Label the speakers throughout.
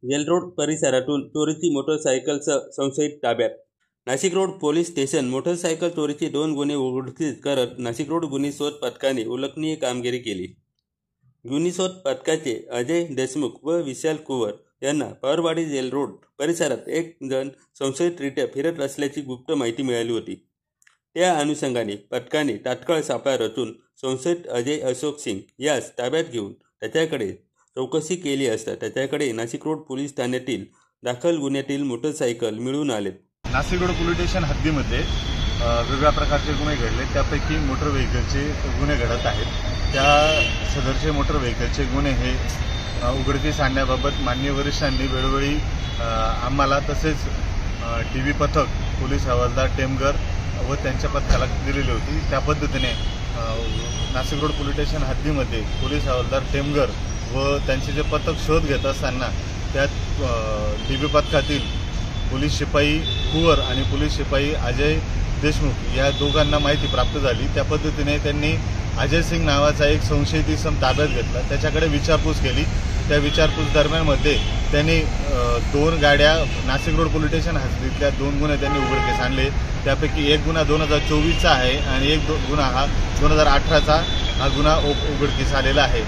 Speaker 1: Gel road परिसरातून चोरीची मोटरसायकलसह संशयित ताब्यात। Nashik road police station motorcycle चोरीचे 2 गुन्हे उघडकीस करत नाशिक रोड गुन्हे शोध पथकाने उल्लेखनीय कामगिरी केली। गुन्हे शोध पथकाचे अजय देशमुख व विशाल कुवर यांना पवारवाडी जेल रोड परिसरात एक जण संशयितरित्या फिरत असल्याची गुप्त माहिती मिळाली होती। त्या अनुषंगाने पथकाने तात्काळ सापळा रचून संशयित अजय अशोक सिंग यास ताब्यात घेऊन त्याच्याकडे चौकशी केली असता त्याच्याकडे नाशिक रोड पोलीस ठाण्यातील दाखल गुन्ह्यातील मोटरसायकल मिळून आले।
Speaker 2: नाशिक रोड पोलीस स्टेशन हद्दीमध्ये वेगवेगळ्या प्रकारचे गुन्हे घडले, त्यापैकी मोटर व्हेकलचे गुन्हे घडत आहेत। त्या सदरचे मोटर व्हेकलचे गुन्हे हे उघडकीस आणण्याबाबत माननीय वरिष्ठांनी वेळोवेळी आम्हाला तसेच टीव्ही पथक पोलीस हवालदार टेमगर व त्यांच्या पथकाला दिलेली होती। त्या पद्धतीने नाशिक रोड पोलीस स्टेशन हद्दीमध्ये पोलीस हवालदार टेमगर व त्यांचे जे पथक शोध घेत असताना त्यात टीव्ही पथकातील पोलीस शिपाई कुवर आणि पोलीस शिपाई अजय देशमुख या दोघांना माहिती प्राप्त झाली। त्या पद्धतीने त्यांनी अजय सिंग नावाचा एक संशयित इसम ताब्यात घेतला, त्याच्याकडे विचारपूस केली। त्या विचारपूस दरम्यानमध्ये त्यांनी 2 गाड्या नाशिक रोड पोलीस स्टेशन हद्दीतल्या 2 गुन्हे त्यांनी उघडकीस आणले। त्यापैकी एक गुन्हा 2024चा आहे आणि एक गुन्हा हा 2018चा हा गुन्हा उघडकीस आलेला आहे।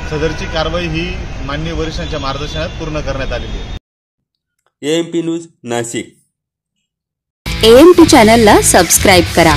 Speaker 2: सदरची कारवाई ही माननीय वरिष्ठांच्या मार्गदर्शनात पूर्ण करण्यात आलेली आहे।
Speaker 1: AMP news Nashik.
Speaker 3: AMP चॅनलला सबस्क्राइब करा।